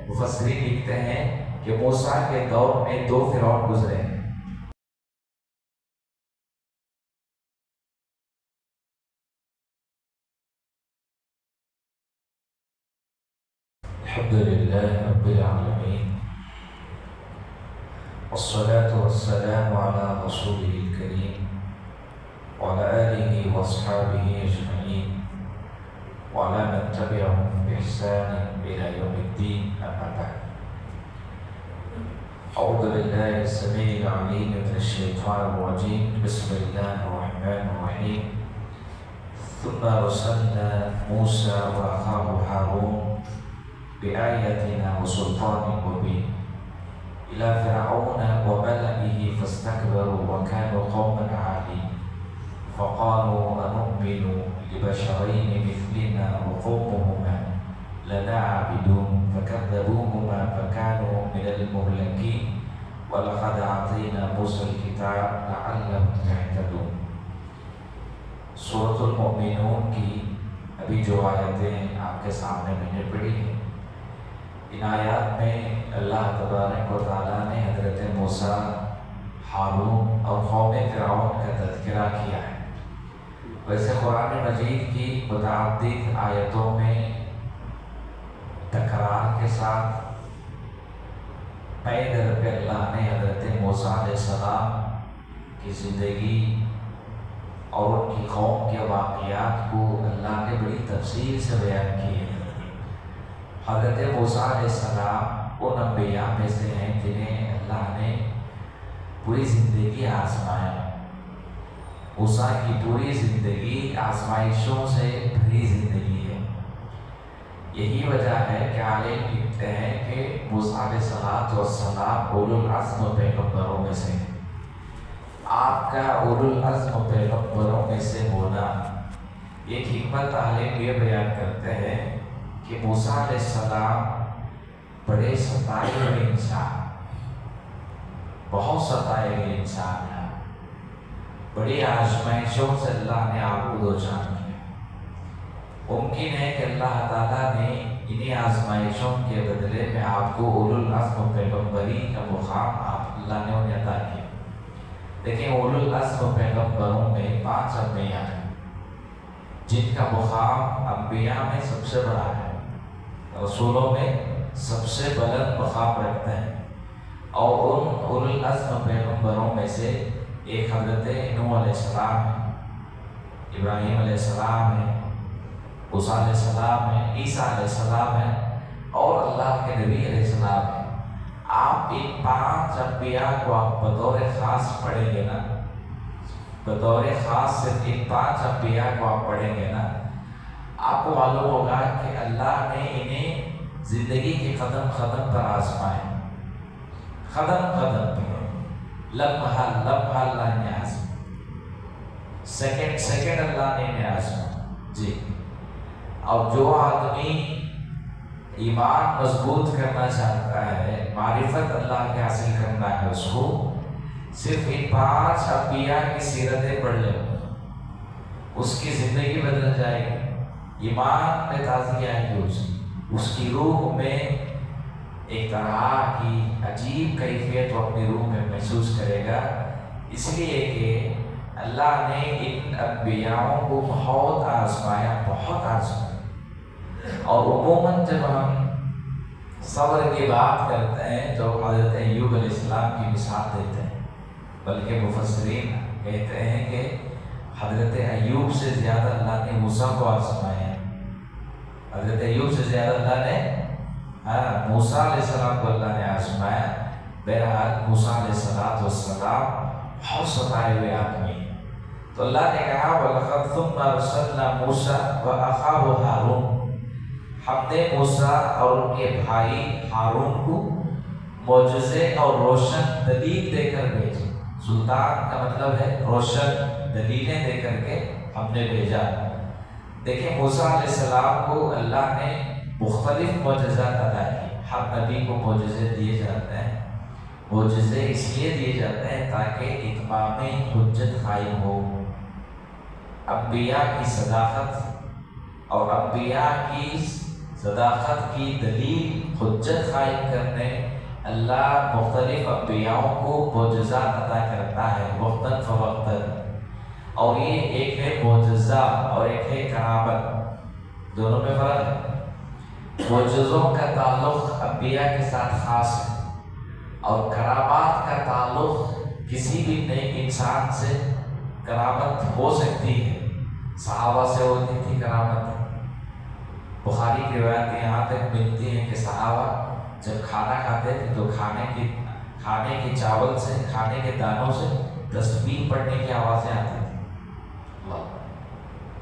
مفسرین لکھتے ہیں کہ موسیٰ کے دور میں 2 فرعون گزرے ہیں۔ الحمدللہ رب العالمین والصلاة والسلام علی رسولہ الکریم وعلی آلہ واصحابہ اجمعین وعلی من تبعهم بإحسان إلى يوم الدين، أما بعد۔ أعوذ بالله السميع العليم من الشيطان الرجيم، بسم الله الرحمن الرحيم۔ ثم أرسلنا موسى وأخاه هارون بآياتنا وسلطان مبين إلى فرعون وملئه فاستكبروا وكانوا قوما عالين فقالوا أنؤمن لبشرين مثلنا وقومهما لنا عابدون فكذبوهما فكانوا من المهلكين ولقد أعطينا موسى الكتاب لعلهم يهتدون۔ سورۃ المؤمنون کی ابھی جو آیتیں آپ کے سامنے میں نے پڑھی ہیں، ان آیات میں اللہ تبارک و تعالیٰ نے حضرت موسیٰ، ہارون اور قوم فرعون کا تذکرہ کیا ہے۔ ویسے قرآن مجید کی متعدد آیتوں میں تکرار کے ساتھ پے در پہ اللہ نے حضرت موسیٰ علیہ السلام کی زندگی اور ان کی قوم کے واقعات کو اللہ نے بڑی تفصیل سے بیان کی ہے۔ حضرت موسیٰ علیہ السلام ان انبیاء میں سے ہیں جنہیں اللہ نے پوری زندگی آزمایا۔ موسیٰ کی پوری زندگی آزمائشوں سے بھری زندگی ہے۔ یہی وجہ ہے کہ عالم لکھتے ہیں کہ موسیٰ علیہ السلام اولو العزم پیغمبروں میں سے ہیں۔ آپ کا اولو العزم پیغمبروں میں سے ہونا، ایک حکمت عالم یہ بیان کرتے ہیں کہ موسیٰ علیہ السلام بڑے ستائے ہوئے انسان، بہت ستائے ہوئے انسان ہیں، بڑی آزمائشوں سے اللہ نے آپ کو دوچار کیا۔ ممکن ہے کہ اللہ تعالیٰ نے انہیں آزمائشوں کے بدلے میں آپ کو اولو العزم پیغمبری کا مقام اللہ نے انہیں عطا کیا۔ لیکن اولو العزم پیغمبروں میں 5 انبیاء ہیں جن کا مقام انبیاء میں سب سے بڑا ہے، رسولوں میں سب سے بلند مقام رکھتے ہیں۔ اور ان اولو العزم پیغمبروں میں سے ایک حضرت نوح علیہ السلام ہے، ابراہیم علیہ السلام ہے، موسیٰ علیہ السلام ہے، عیسیٰ علیہ السلام ہے اور اللہ کے نبی علیہ السلام ہے۔ آپ ان 5 انبیاء کو آپ بطور خاص پڑھیں گے نا، بطور خاص صرف ان 5 انبیاء کو آپ پڑھیں گے نا، آپ کو معلوم ہوگا کہ اللہ نے انہیں زندگی کے قدم قدم پر آزمائے، قدم قدم پر، لمحہ لمحہ اللہ نے آزمائے، سیکنڈ سیکنڈ اللہ نے انہیں آزمائے۔ جی، اور جو آدمی ایمان مضبوط کرنا چاہتا ہے، معرفت اللہ کے حاصل کرنا ہے، اس کو صرف ان 5 انبیاء کی سیرتیں پڑھ لے، اس کی زندگی بدل جائے گی، ایمان میں تازگی آئے گی، اس کی روح میں ایک طرح کی عجیب کیفیت وہ اپنی روح میں محسوس کرے گا، اس لیے کہ اللہ نے ان انبیاءوں کو بہت آزمایا، بہت آزمایا۔ اور عموماً جب ہم صبر کی بات کرتے ہیں تو حضرت ایوب علیہ السلام کی مثال دیتے ہیں، بلکہ مفسرین کہتے ہیں کہ حضرت ایوب سے زیادہ اللہ نے موسیٰ کو آزمایا، حضرت ایوب سے زیادہ اللہ نے موسیٰ علیہ السلام کو اللہ نے آزمایا۔ بہرحال موسیٰ علیہ السلام بہت ستائے ہوئے آدمی ہیں، تو اللہ نے کہا وَلَقَدْ ثُمَّ أَرْسَلْنَا مُوسَىٰ وَأَخَاهُ هَارُونَ، ہم نے موسیٰ اور ان کے بھائی ہارون کو معجزے اور روشن دلیل دے کر بھیجا۔ سلطان کا مطلب ہے روشن دلیلیں دے کر کے ہم نے بھیجا۔ دیکھیں موسیٰ علیہ السلام کو اللہ نے مختلف معجزات عطا کی، ہر نبی کو معجزے دیے جاتے ہیں، معجزے اس لیے دیے جاتے ہیں تاکہ اتمام حجت قائم ہو، انبیاء کی صداقت اور انبیاء کی صداقت کی دلیل حجت قائم کرنے اللہ مختلف انبیاؤں کو معجزات عطا کرتا ہے وقتاً فوقتاً، اور یہ ایک ہے معجزہ اور ایک ہے کرامت، دونوں میں فرق ہے۔ معجزوں کا تعلق انبیاء کے ساتھ خاص ہے، اور کرامات کا تعلق کسی بھی نیک انسان سے کرامت ہو سکتی ہے۔ صحابہ سے ہوتی تھی کرامت، بخاری کی روایت یہاں تک ملتی ہے کہ صحابہ جب کھانا کھاتے تھے تو کھانے کے چاول سے، کھانے کے دانوں سے تسبیح پڑھنے کی آوازیں آتی تھی۔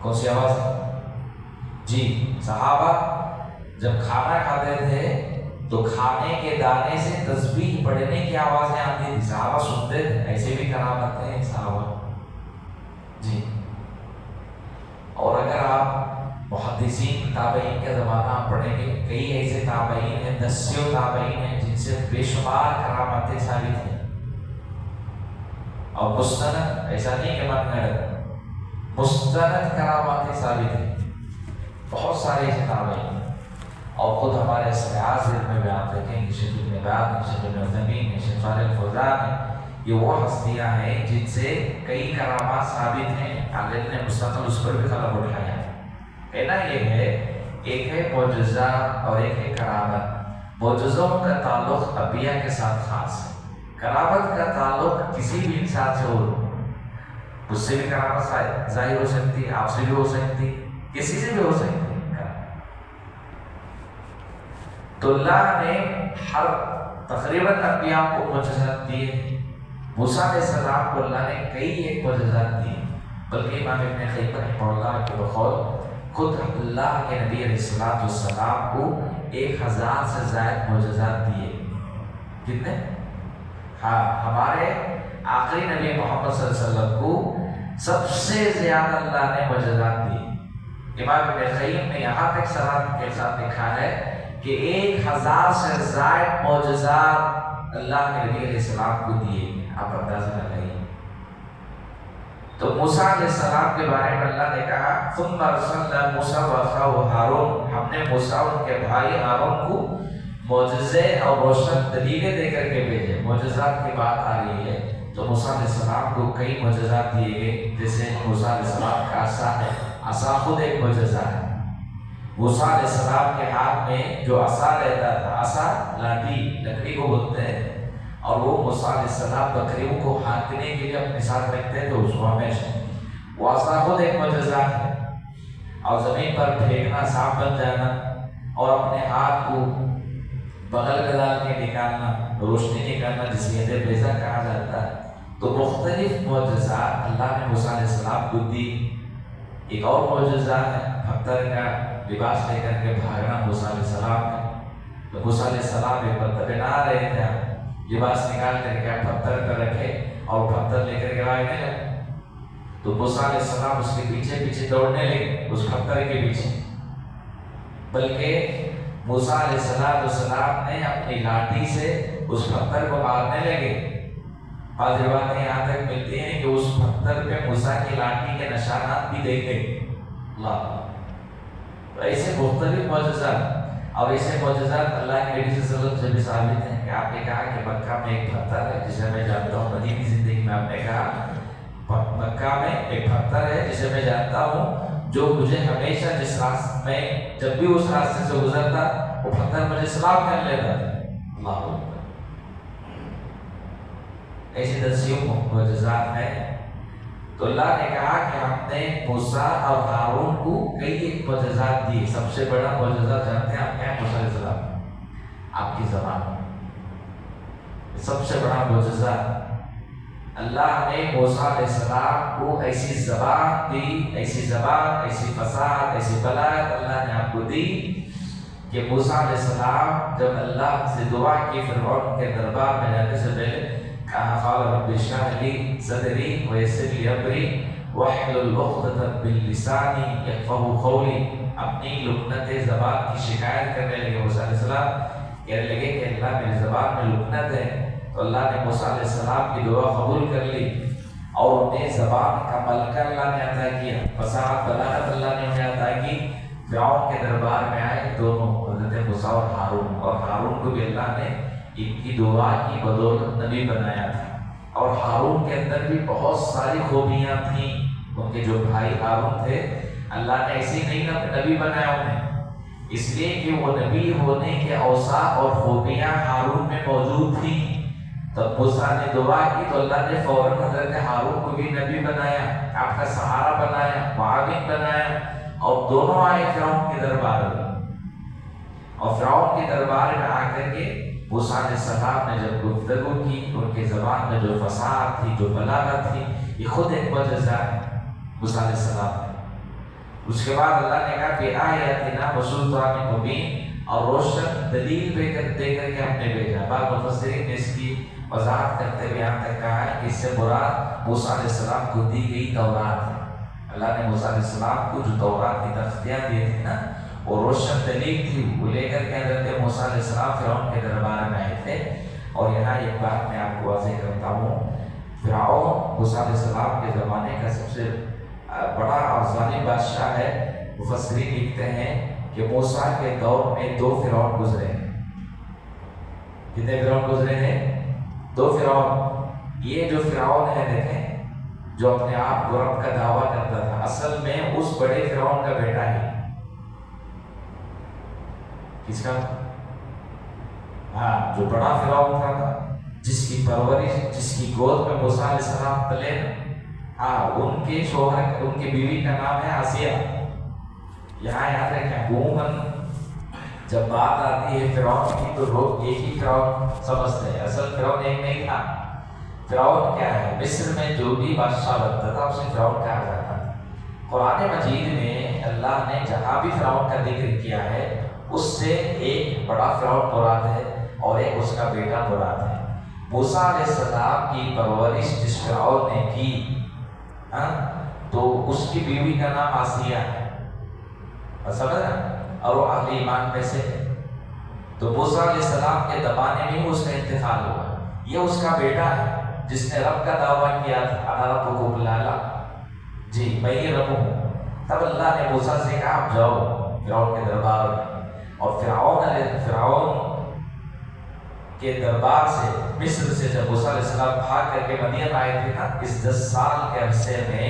کون سی آواز؟ جی، صحابہ جب کھانا کھاتے تھے تو کھانے کے دانے سے تسبیح پڑھنے کی آوازیں آتی تھی، صحابہ سنتے تھے۔ ایسے بھی کرامت ہیں صحابہ جی۔ اور اگر آپ محدثین تابعین کا زمانہ پڑھیں گے، کئی ایسے تابعین ہیں، دسیوں تابعین ہیں جن سے بے شمار کرامتیں ثابت ہیں، اور مستند، ایسا نہیں کہ من گھڑت، مستند کرامتیں ثابت ہیں، بہت سارے ایسے تابعین ہیں۔ اور خود ہمارے سیاست میں بیان رکھیں گے، شیخ ابن باز، شیخ ابن عثیمین، شیخ صالح الفوزان، یہ وہ ہستیاں ہیں جن سے کئی کرامات ثابت ہیں، اللہ نے مستقل اس پر بھی قلم اٹھایا ہے۔ کہنا یہ ہے، ایک ہے معجزہ اور ایک ہے کرامت۔ معجزوں کا تعلق انبیاء کے ساتھ خاص ہے، کرامت کا تعلق کسی بھی انسان سے ہو، اس سے بھی کرامت ظاہر ہو سکتی ہے، آپ سے بھی ہو سکتی، کسی سے بھی ہو سکتی ہے۔ تو اللہ نے تقریباً انبیاء کو معجزات دیے۔ موسیٰ علیہ السلام کو اللہ نے کئی ایک معجزات دیے، بلکہ امام ابن قیم رحمہ اللہ کے بقول خود اللہ کے نبی علیہ السلام کو 1000 سے زائد معجزات دیے۔ کتنے؟ ہاں، ہمارے آخری نبی محمد صلی اللہ علیہ وسلم کو سب سے زیادہ اللہ نے معجزات دی۔ امام ابن قیم نے یہاں تک صراحت کے ساتھ لکھا ہے کہ 1000 سے زائد معجزات اللہ کے نبی علیہ السلام کو دیے، آپ اندازہ لگائیے۔ تو موسیٰ علیہ السلام کے بارے میں اللہ نے کہا ثم ارسلنا موسیٰ واخاہ ہارون، ہم نے موسیٰ ان کے بھائی ہارون کو معجزے اور روشن دلیلیں دے کر کے بھیجے۔ معجزات کی بات آ رہی ہے تو موسیٰ علیہ السلام کو کئی معجزات دیے گئے، جیسے موسیٰ علیہ السلام کا عصا ہے، عصا خود ایک معجزہ ہے۔ موسیٰ علیہ السلام کے ہاتھ میں جو عصا رہتا تھا، عصا لاٹھی لکڑی کو بولتے ہیں، اور وہ موسیٰ علیہ السلام بکریوں کو ہانکنے کے لیے اپنے ساتھ رکھتے تھے اس کو ہمیشہ، وہ عصا خود ایک معجزہ ہے۔ اور زمین پر پھینکنا، سانپ بن جانا، اور اپنے ہاتھ کو بغل میں ڈال کے نکالنا، روشنی نکالنا، جسے بیضا کہا جاتا ہے۔ تو مختلف معجزات اللہ نے موسیٰ علیہ السلام کو دی۔ ایک اور معجزہ ہے پتھر کا لباس لے کر کے بھاگنا موسیٰ علیہ السلام کا۔ تو موسیٰ علیہ السلام ایک پتھر بنا رہے تھے، لباس نکال کر کے پتھر پر رکھے اور پتھر لے کر کے بھاگنے لگے۔ تو موسیٰ علیہ السلام اس کے پیچھے پیچھے دوڑنے لگے، اس پتھر کے پیچھے، بلکہ موسیٰ علیہ السلام نے اپنی لاٹھی سے اس پتھر کو مارنے لگے۔ بعض روایتیں یہاں تک ملتی ہیں کہ اس پتھر پہ موسیٰ کی لاٹھی کے نشانات بھی دیکھے۔ اللہ، تو ایسے مختلف معجزات، اور ایسے معجزات اللہ کے نبی صلی اللہ علیہ وسلم سے بھی ثابت ہیں کہ آپ نے کہا کہ مکہ میں ایک پتھر ہے جسے میں جانتا ہوں، مدینی زندگی میں آپ نے کہا مکہ میں ایک پتھر ہے جسے میں جانتا ہوں، جو مجھے ہمیشہ جس راستے میں جب بھی اس راستے سے گزرتا وہ پتھر مجھے سلام کر لیتا تھا۔ اللہ اکبر، ایسی دسیوں معجزات ہیں۔ تو اللہ نے کہا کہ ہم نے موسیٰ اور ہارون کو کئی ایک معجزات دی۔ سب سے بڑا معجزہ جانتے ہیں آپ کیا ہے؟ موسیٰ علیہ السلام، آپ کی زبان، سب سے بڑا معجزہ اللہ نے موسیٰ علیہ السلام کو ایسی زبان دی، ایسی زبان، ایسی فصاحت، ایسی بلاغت اللہ نے آپ کو دی کہ موسیٰ علیہ السلام جب اللہ سے دعا کی فرعون کے دربار میں جانے سے پہلے کہا قال رب اشرح لی صدری ویسر لی امری واحلل عقدۃ من لسانی یفقهوا قولی، اپنی لکنت زبان کی شکایت کرنے لگے موسیٰ علیہ السلام، کہنے لگے کہ اللہ میری زبان میں لکنت ہے۔ تو اللہ نے موسیٰ علیہ السلام کی دعا قبول کر لی اور انہیں زبان کا ملکہ اللہ نے عطا کیا، فصاحت بلاغت اللہ نے انہیں عطا کی، فرعون کے دربار میں آئے دونوں، حضرت موسیٰ اور ہارون کو بھی اللہ نے ان کی دعا کی بدولت نبی بنایا تھا۔ اور ہارون کے اندر بھی بہت ساری خوبیاں تھیں، ان کے جو بھائی ہارون تھے اللہ نے ایسے ہی نہیں نبی بنایا انہیں، اس لیے کہ وہ نبی ہونے کے اوصاف اور خوبیاں ہارون میں موجود تھیں۔ تب موسیٰ نے دعا کی تو اللہ نے فوراً حضرت ہارون کو بھی نبی بنایا، آپ کا سہارا بنایا، معاون بنایا، اور دونوں آئے فرعون کے دربار میں۔ اور فرعون کے دربار میں آ کر کے موسیٰ علیہ السلام نے جب گفتگو کی، ان کے زبان میں جو فصاحت تھی، جو بلاغت تھی، یہ خود ایک معجزہ ہے موسیٰ علیہ السلام نے۔ اس کے بعد اللہ نے کہا کہ آیاتنا وسلطان مبین، اور روشن دلیل دے کر کے ہم نے بھیجا۔ بعض مفسرین نے اس کی وضاحت کرتے ہوئے یہاں تک کہا ہے کہ اس سے مراد موسیٰ علیہ السلام کو دی گئی تورات ہے۔ اللہ نے موسیٰ علیہ السلام کو جو تورات کی تختیاں دی تھی نا، وہ روشن دلیل تھی، وہ لے کر کے حضرت موسیٰ علیہ السلام فرعون کے دربار میں آئے تھے۔ اور یہاں ایک بات میں آپ کو واضح کرتا ہوں، فرعون موسیٰ علیہ السلام کے زمانے کا سب سے بڑا اور ظالم بادشاہ ہے۔ مفسرین لکھتے ہیں کہ موسیٰ کے دور میں 2 فرعون گزرے ہیں۔ کتنے فرعون گزرے ہیں؟ 2 فرعون۔ یہ جو فرعون ہے دیکھیں، جو اپنے آپ کو رب کا دعویٰ کرتا تھا، اصل میں اس بڑے فرعون کا بیٹا ہے۔ کس کا؟ ہاں، جو بڑا فرعون تھا نا، جس کی پرورش، جس کی گود میں موسیٰ علیہ السلام پلے، ہاں، ان کے شوہر، ان کی بیوی کا نام ہے آسیہ۔ یہاں یاد رکھیں، عموماً جب بات آتی ہے فرعون کی تو لوگ ایک ہی فرعون سمجھتے ہیں، اصل فرعون ایک نہیں تھا۔ فرعون کیا ہے؟ مصر میں جو بھی بادشاہ بنتا تھا اسے فرعون کہا جاتا تھا۔ قرآن مجید میں اللہ نے جہاں بھی فرعون کا ذکر کیا ہے، اس سے ایک بڑا فرعون مراد ہے اور ایک اس کا بیٹا مراد ہے۔ موسیٰ علیہ السلام کی پرورش جس فرعون نے کی، تو اس کی بیوی کا نام آسیہ ہے، سمجھا؟ اور وہ اہل ایمان میں سے ہے۔ تو موسیٰ علیہ السلام کے زمانے میں اس کا انتقال ہوا۔ یہ اس کا بیٹا ہے جس نے رب کا دعویٰ کیا تھا، انا ربکم الاعلی، جی میں ہی رب ہوں۔ تب اللہ نے موسیٰ سے کہا آپ جاؤ فرعون کے دربار میں، اور فرعون کے دربار سے، مصر سے جب موسیٰ علیہ السلام بھاگ کر کے مدین آئے تھے نا، اس 10 سال کے عرصے میں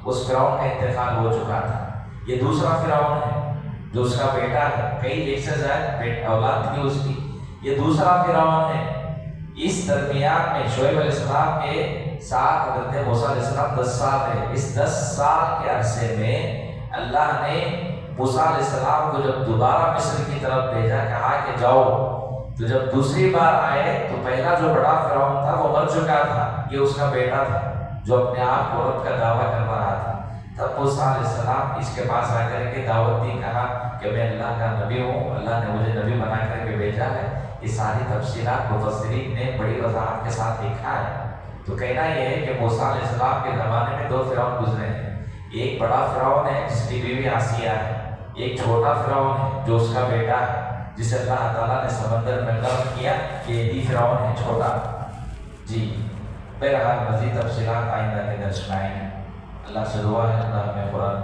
اس فرعون کا انتقال ہو چکا تھا۔ یہ دوسرا فرعون ہے جو اس کا بیٹا ہے، کئی ایک سے زائد اولاد تھی اس کی، یہ دوسرا فرعون ہے۔ اس درمیان میں شعیب علیہ السلام کے ساتھ حضرت موسیٰ علیہ السلام 10 سال ہے۔ اس 10 سال کے عرصے میں اللہ نے موسیٰ علیہ السلام کو جب دوبارہ مصر کی طرف بھیجا، کہا کہ جاؤ، تو جب دوسری بار آئے تو پہلا جو بڑا فرعون تھا وہ مر چکا تھا، یہ اس کا بیٹا تھا جو اپنے آپ کو رب کا دعویٰ کر رہا تھا۔ تب موسیٰ علیہ السلام اس کے پاس آ کر کے دعوت دی، کہا کہ میں اللہ کا نبی ہوں، اللہ نے مجھے نبی بنا کر کے بھیجا ہے۔ یہ ساری تفصیلات مفسرین نے بڑی وضاحت کے ساتھ لکھا ہے۔ تو کہنا یہ ہے کہ موسیٰ علیہ السلام کے زمانے میں 2 فرعون گزرے ہیں، ایک بڑا فرعون ہے جس کی بیوی آسیہ ہے، ایک چھوٹا فرعون ہے جو اس کا بیٹا ہے، جسے اللہ تعالیٰ نے سمندر میں غرق کیا، یہ بھی فرعون ہے چھوٹا۔ جی بہرحال مزید تفصیلات آئندہ کے درس میں آئیں گے۔ اللہ سے دعا ہے اللہ ہمیں قرآن